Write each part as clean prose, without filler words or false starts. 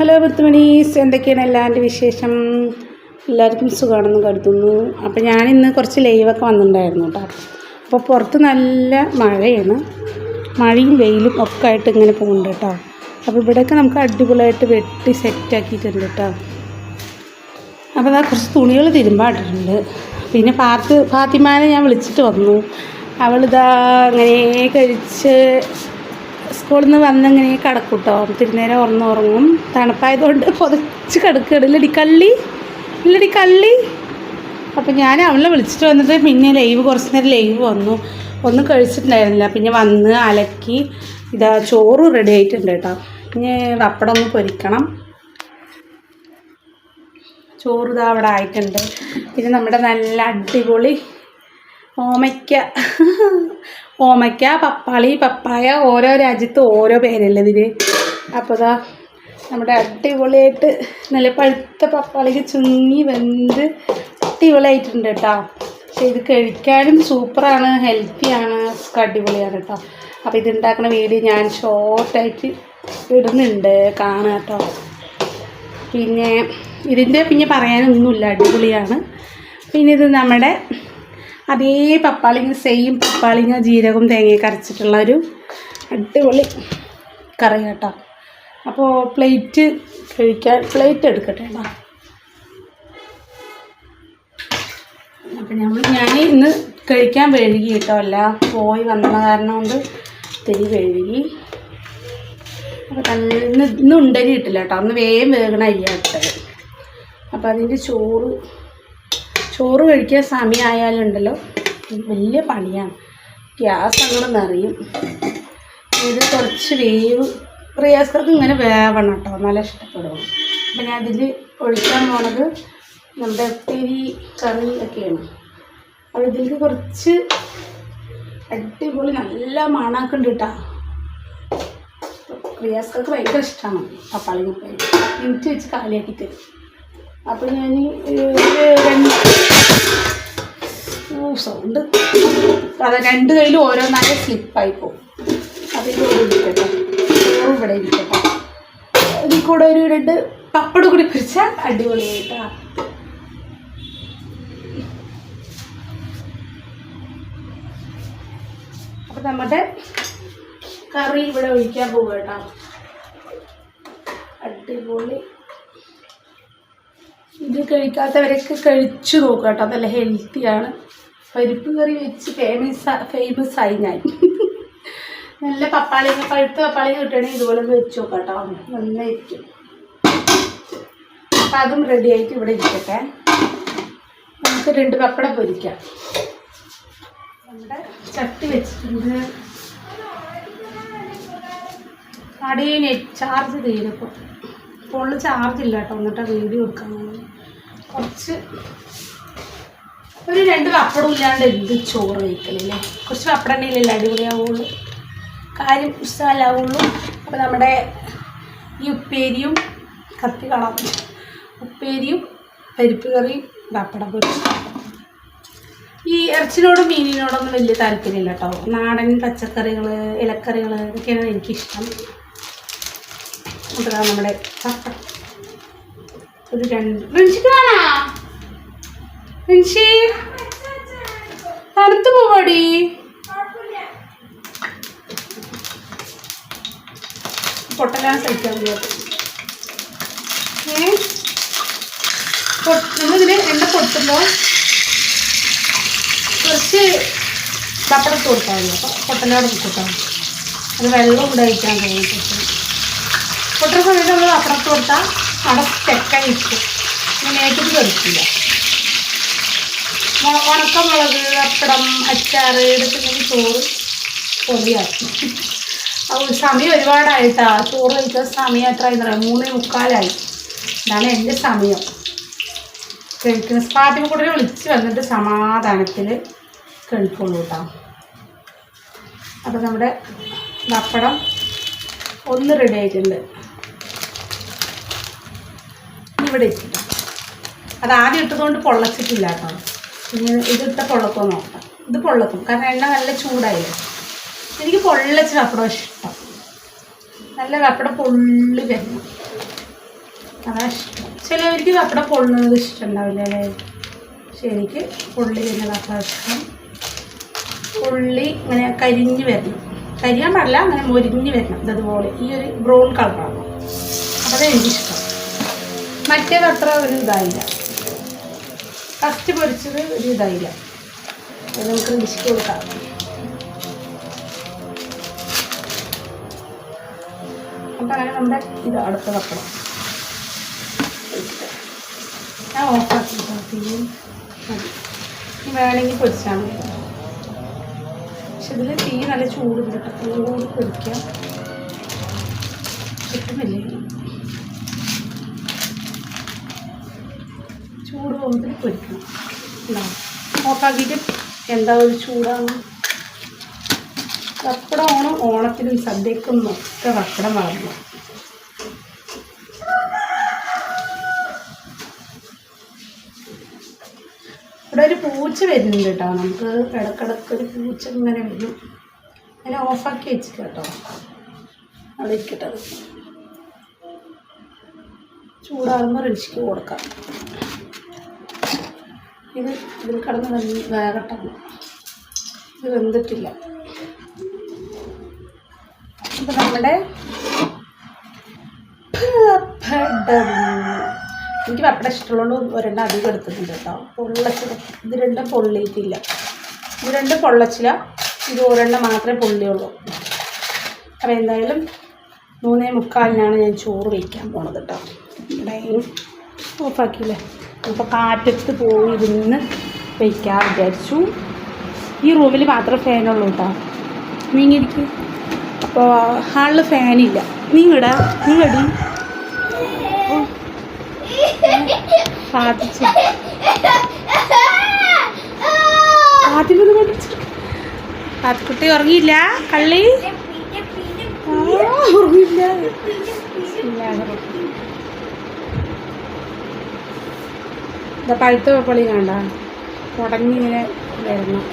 Hello മുത്തുമണീസ്, എന്തൊക്കെയാണ് എല്ലാവരുടെ വിശേഷം? എല്ലാവർക്കും സുഖമാണെന്ന് കരുതുന്നു. അപ്പോൾ ഞാനിന്ന് കുറച്ച് ലൈവൊക്കെ വന്നിട്ടുണ്ടായിരുന്നു കേട്ടോ. അപ്പോൾ പുറത്ത് നല്ല മഴയാണ്, മഴയും വെയിലും ഒക്കെ ആയിട്ട് ഇങ്ങനെ പോകുന്നുണ്ട് കേട്ടോ. അപ്പോൾ ഇവിടെയൊക്കെ നമുക്ക് അടിപൊളിയായിട്ട് വെട്ടി സെറ്റാക്കിയിട്ടുണ്ട് കേട്ടോ. അപ്പോൾ അതാ കുറച്ച് തുണികൾ തിരുമ്പാട്ടിട്ടുണ്ട്. പിന്നെ ഫാത്തിമാനെ ഞാൻ വിളിച്ചിട്ട് വന്നു. അവളിതാ അങ്ങനെ കഴിച്ച് സ്കൂളിൽ നിന്ന് വന്നിങ്ങനെ കിടക്കും കേട്ടോ. തിരുന്നേരം ഉറങ്ങും. തണുപ്പായതുകൊണ്ട് പൊതച്ച് കിടക്കുകയാണ്. ഇല്ലടി കള്ളി. അപ്പം ഞാൻ അവളെ വിളിച്ചിട്ട് വന്നിട്ട് പിന്നെ കുറച്ച് നേരം ലൈവ് വന്നു. ഒന്നും കഴിച്ചിട്ടുണ്ടായിരുന്നില്ല. പിന്നെ വന്ന് അലക്കി ഇതാ ചോറ് റെഡി ആയിട്ടുണ്ട് കേട്ടോ. പിന്നെ പപ്പടം ഒന്ന് പൊരിക്കണം. ചോറ് ഇതാ അവിടെ ആയിട്ടുണ്ട്. പിന്നെ നമ്മുടെ നല്ല അടിപൊളി ഓമയ്ക്ക, പപ്പായ ഓരോ രാജ്യത്ത് ഓരോ പേരല്ലേ ഇതിന്. അപ്പോൾ ഇതാ നമ്മുടെ അടിപൊളിയായിട്ട് നല്ല പഴുത്ത പപ്പാളിക്ക് ചുങ്ങി വെന്ത് അടിപൊളിയായിട്ടുണ്ട് കേട്ടോ. പക്ഷേ ഇത് കഴിക്കാനും സൂപ്പറാണ്, ഹെൽത്തിയാണ്, അടിപൊളിയാണ് കേട്ടോ. അപ്പോൾ ഇതുണ്ടാക്കുന്ന വീഡിയോ ഞാൻ ഷോർട്ടായിട്ട് ഇടുന്നുണ്ട്, കാണുക കേട്ടോ. പിന്നെ ഇതിൻ്റെ പറയാനൊന്നുമില്ല, അടിപൊളിയാണ്. പിന്നെ ഇത് നമ്മുടെ അതേ പപ്പാളിങ്ങ, സെയിം പപ്പാളിങ്ങ ജീരകം തേങ്ങയൊക്കെ അരച്ചിട്ടുള്ള ഒരു അടിപൊളി കറി കേട്ടോ. അപ്പോൾ പ്ലേറ്റ് എടുക്കട്ടെ കേട്ടോ. അപ്പം ഞാൻ ഇന്ന് കഴിക്കാൻ വഴുകി കേട്ടോ. അല്ല പോയി വന്ന കാരണം കൊണ്ട് തിരി വഴുകി. അപ്പോൾ ഇന്ന് ഉണ്ടരി കിട്ടില്ല കേട്ടോ. അന്ന് വേഗം വേഗണ അരിയാട്ടത്. അപ്പോൾ അതിൻ്റെ ചോറ് കഴിക്കാൻ സമയമായാലുണ്ടല്ലോ വലിയ പണിയാണ്. ഗ്യാസ് അങ്ങനെ നിറയും. ഇത് കുറച്ച് റിയാസ്കർക്ക് ഇങ്ങനെ വേവണം കേട്ടോ, നല്ല ഇഷ്ടപ്പെടും. അപ്പം ഞാൻ അതിൽ ഒഴിക്കാൻ പോണത് നമ്മുടെ ഉപ്പേരി കറി ഒക്കെയാണ്. അപ്പോൾ ഇതിലേക്ക് കുറച്ച് അടിപൊളി നല്ല മണമൊക്കെ ഉണ്ട് കേട്ടോ. റിയാസ്കർക്ക് ഭയങ്കര ഇഷ്ടമാണ് പപ്പാളി ഉപ്പേരി. എനിക്ക് വെച്ച് കാലിയാക്കി തരും. അപ്പോൾ ഞാൻ സൗണ്ട് അത് രണ്ട് കയ്യിലും ഓരോന്നായി സ്ലിപ്പായി പോകും. അതിൻ്റെ കൂടെ ഇരിക്കട്ടെ, ചോറും ഇവിടെ ഇരിക്കട്ടെ. ഇതിൽ കൂടെ ഒരു 2 പപ്പടം കൂടി പിടിച്ചാൽ അടിപൊളിയായിട്ടാ. അപ്പം നമ്മുടെ കറി ഇവിടെ ഒഴിക്കാൻ പോകുക കേട്ടോ. അടിപൊളി. ഇത് കഴിക്കാത്തവരൊക്കെ കഴിച്ചു നോക്കുക കേട്ടോ, നല്ല ഹെൽത്തിയാണ്. പരിപ്പ് കറി വെച്ച് ഫേമസ് ആയി ഞാൻ. നല്ല പഴുത്ത പപ്പാളിങ്ങ കിട്ടുകയാണെങ്കിൽ ഇതുപോലെ വെച്ച് നോക്കാം കേട്ടോ, നന്നായിരിക്കും. അപ്പം അതും റെഡി ആയിട്ട് ഇവിടെ ഇരിക്കട്ടെ. നമുക്ക് 2 പപ്പടം പൊരിക്കാം. നമ്മുടെ ചട്ടി വെച്ചിട്ടുണ്ട്. അടിയെ നെറ്റ് ചാർജ് തീരപ്പോൾ ഫോണിൽ ചാർജ് ഇല്ല കേട്ടോ. എന്നിട്ട് വീഡിയോ എടുക്കാൻ കുറച്ച് ഒരു 2 പപ്പടം ഇല്ലാണ്ട് എന്ത് ചോറ് കഴിക്കലല്ലേ. കുറച്ച് പപ്പടം ഉണ്ടെങ്കിലല്ലേ അടിപൊളിയാവുള്ളൂ, കാര്യം ഇഷ്ടമല്ലാവുള്ളൂ. അപ്പോൾ നമ്മുടെ ഈ ഉപ്പേരിയും ഉപ്പേരിയും പരിപ്പ് കറിയും പപ്പടം പൊരിച്ചു. ഈ ഇറച്ചിനോടും മീനിനോടൊന്നും വലിയ താല്പര്യമില്ല കേട്ടോ. നാടൻ പച്ചക്കറികൾ, ഇലക്കറികൾ ഇതൊക്കെയാണ് എനിക്കിഷ്ടം. അപ്പോൾ നമ്മുടെ പപ്പടം ഒരു 2 തണുത്ത് പോവാടി. പൊട്ടലാണ് സഹിക്കാൻ നമ്മളിതിൽ എണ്ണ പൊട്ടുമ്പോൾ കുറച്ച് പപ്പടത്ത് കൊടുത്താൽ മതി. അപ്പോൾ പൊട്ടലോടെ കൊടുത്താൽ മതി. അത് വെള്ളം കൂടെ കഴിക്കാൻ തോന്നിട്ട് പൊട്ടുന്ന സമയത്ത് നമ്മൾ പപ്പടത്ത് കൊടുത്താൽ അവിടെ തെക്കായി ഇരിക്കും. പിന്നെ മേറ്റത്ത് കഴിക്കില്ല. ഉണക്കമുളക്, പപ്പടം, അച്ചാറ് ഇതൊക്കെ ചോറ് പൊടിയാക്കി. അപ്പോൾ സമയം ഒരുപാടായിട്ടാണ്. ചോറ് കഴിക്കാൻ സമയം എത്രയെന്ന് പറയാം, 3:45. ഇതാണ് എൻ്റെ സമയം. കഴിക്കുന്ന ഫാത്തിമ കൂടെ വിളിച്ച് വന്നിട്ട് സമാധാനത്തിൽ കഴിക്കുള്ളൂ കേട്ടോ. അപ്പോൾ നമ്മുടെ പപ്പടം ഒന്ന് റെഡി ആയിട്ടുണ്ട്. ഇവിടെ ഇട്ടിട്ട് അത് ആദ്യം ഇട്ടതുകൊണ്ട് പൊള്ളച്ചിട്ടില്ല കേട്ടോ. ഇനി ഇതിട്ട പൊള്ളക്കോ നോക്കാം. ഇത് പൊള്ളക്കും, കാരണം എണ്ണ നല്ല ചൂടായില്ല. എനിക്ക് പൊള്ളച്ച പപ്പടം ഇഷ്ടം. നല്ല പപ്പടം പൊള്ളി വരണം. അതാ ഇഷ്ടം. ചിലവർക്ക് പപ്പടം പൊള്ളുന്നത് ഇഷ്ടമുണ്ടാവില്ല അല്ലേ? ശരിക്ക് പൊള്ളി വരുന്നതാക്കാൻ ഇഷ്ടം. ഉള്ളി ഇങ്ങനെ കരിഞ്ഞ് വരണം, കരിയാൻ പാടില്ല, അങ്ങനെ മൊരിഞ്ഞ് വരണം. ഇതുപോലെ ഈ ഒരു ബ്രൗൺ കളറാണ്. അപ്പോൾ അതെനിക്കിഷ്ടം. മറ്റേത് അത്ര ഒരു ഇതായില്ല, ഫസ്റ്റ് പൊരിച്ചത് ഒരു ഇതായില്ല. അത് നമുക്ക് ഡിഷ്ക്ക് കൊടുക്കാം. അപ്പം അങ്ങനെ നമ്മുടെ ഇത് അടുത്ത പപ്പടം ഞാൻ ഓഫാക്കി തീയും മതി. വേണമെങ്കിൽ പൊരിച്ചാൽ മതി. പക്ഷെ ഇതിൽ തീ നല്ല ചൂട് കിട്ടും, ചൂട് പൊരിക്കാം. കിട്ടുന്നില്ലേ? ചൂട് പോകുമ്പോൾ പൊരിക്കണം. ഉണ്ടാവും ഓഫാക്കിയിട്ട് എന്താ ഒരു ചൂടാണ്. പപ്പടം ഓണത്തിനും സദ്യക്കും ഒക്കെ പപ്പടം വളർന്നു. ഇവിടെ ഒരു പൂച്ച വരുന്നുണ്ട് കേട്ടോ. നമുക്ക് ഇടക്കിടക്ക് ഒരു പൂച്ച ഇങ്ങനെ വരും. അങ്ങനെ ഓഫാക്കി വെച്ചിട്ട് കേട്ടോ, അവിടെ ഇരിക്കട്ടെ. അത് ചൂടാകുമ്പോൾ റിഷ്ക്ക് കൊടുക്കാം. ഇതിൽ കിടന്ന് വേഗട്ടാണ്. ഇത് വെന്തിട്ടില്ല. അപ്പം നമ്മുടെ എനിക്ക് പപ്പടം ഇഷ്ടമുള്ളതുകൊണ്ട് ഒരെണ്ണം അധികം എടുത്തിട്ടുണ്ട് കേട്ടോ. പൊള്ളച്ചില ഇത് രണ്ടും പൊള്ളിയിട്ടില്ല. ഇത് രണ്ടും പൊള്ളച്ചില, ഇത് ഒരെണ്ണം മാത്രമേ പൊള്ളിയുള്ളൂ. അപ്പോൾ എന്തായാലും 3:45 ഞാൻ ചോറ് വയ്ക്കാൻ പോണത് കേട്ടോ. ഇവിടെയും ഓഫാക്കിയില്ലേ. അപ്പോൾ കാറ്റത്ത് പോയി ഇരുന്ന് വയ്ക്കാൻ വിചാരിച്ചു. ഈ റൂമിൽ മാത്രം ഫാനുള്ളൂ കേട്ടോ. നീങ്ങിരിക്കും. അപ്പോൾ ഹാളിൽ ഫാനില്ല. നീങ്ങടി സാധിച്ചു. പാത്തിക്കുട്ടി ഉറങ്ങിയില്ല. കള്ളി ഉറങ്ങിയില്ല. ഇതാ പഴുത്ത പപ്പളി കണ്ട മുടങ്ങിങ്ങനെ വരണം.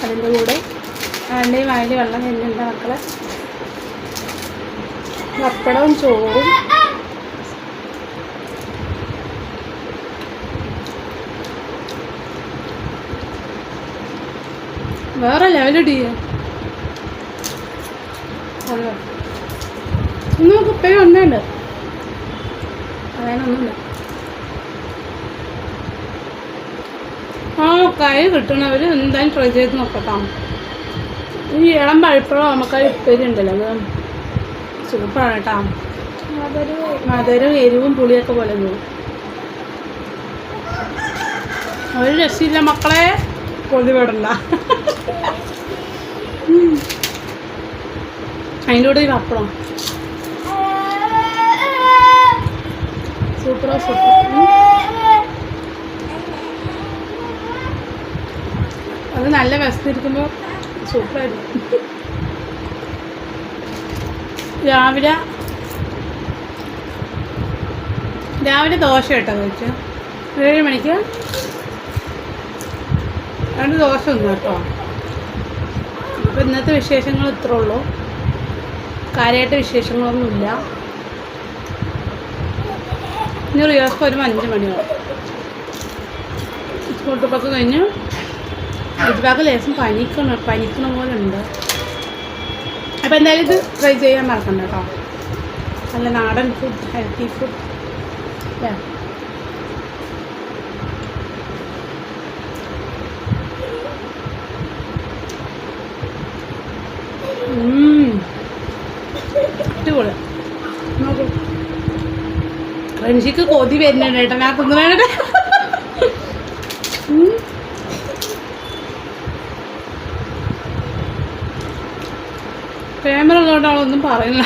അതിൻ്റെ കൂടെ അതിൻ്റെ വായിൽ വെള്ളം വരുന്നുണ്ട് മക്കളെ. പപ്പടവും ചോറും വേറെ ലെവലിടി. അതെ ഇന്ന് കുപ്പയും ഒന്നുണ്ട്, അതിനൊന്നുമില്ല. ആ കൈ കിട്ടണവർ എന്തായാലും ട്രൈ ചെയ്ത് നോക്കട്ടോ. ഈ ഇളം പഴുപ്പഴം നമുക്ക് ഉപ്പേരി ഉണ്ടല്ലോ, അത് സൂപ്പറാണ് കേട്ടോ. മധുരവും എരിവും പുളിയൊക്കെ പോലെ പോകും. ഒരു രസമില്ല മക്കളെ, കൊതിപെടണ്ട. അതിൻ്റെ കൂടെ ഈ പപ്പടം സൂപ്പറോ സൂപ്പർ. അത് നല്ല വിശന്നിരിക്കുമ്പോൾ സൂപ്പറായിരിക്കും. രാവിലെ ദോശ കേട്ടോ കഴിച്ചു. 7 മണിക്ക് 2 ദോശ ഒന്നും കേട്ടോ. അപ്പോൾ ഇന്നത്തെ വിശേഷങ്ങൾ ഇത്രേ ഉള്ളൂ. കാര്യമായിട്ട് വിശേഷങ്ങളൊന്നുമില്ല. ഇനി റിയാസ്ക്ക് വരുമ്പോൾ 5 മണിയാവും. സ്കൂൾ ട്രിപ്പൊക്കെ കഴിഞ്ഞ് ഇതുപാക്ക് ലേശം പനിക്കണ പോലെ ഉണ്ട്. അപ്പോൾ എന്തായാലും ഇത് ട്രൈ ചെയ്യാൻ മറക്കണ്ട കേട്ടോ. നല്ല നാടൻ ഫുഡ്, ഹെൽത്തി ഫുഡ്. അടിപൊളി. നോക്കൂ റൻഷിക്ക് കൊതി വരുന്നുണ്ട് കേട്ടോ. ഞാൻ തിന്നു വേണേ. ക്യാമറ ഉള്ളതുകൊണ്ട് അവളൊന്നും പറയില്ല.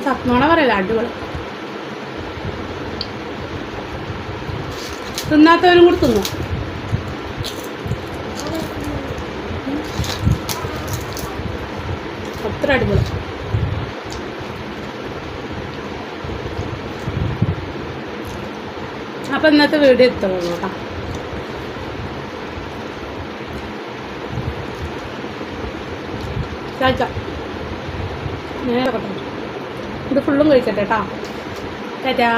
സത്മോണ പറയല്ല. അടിപൊളി. തിന്നാത്തവരും കൂടി തിന്നു. അത്ര അടിപൊളി. അപ്പം ഇന്നത്തെ വീഡിയോ എത്തുള്ളൂ കേട്ടോ. ചാച്ച നേരെ ഇത് ഫുള്ളും കഴിക്കട്ടെ കേട്ടോ. ടാറ്റാ.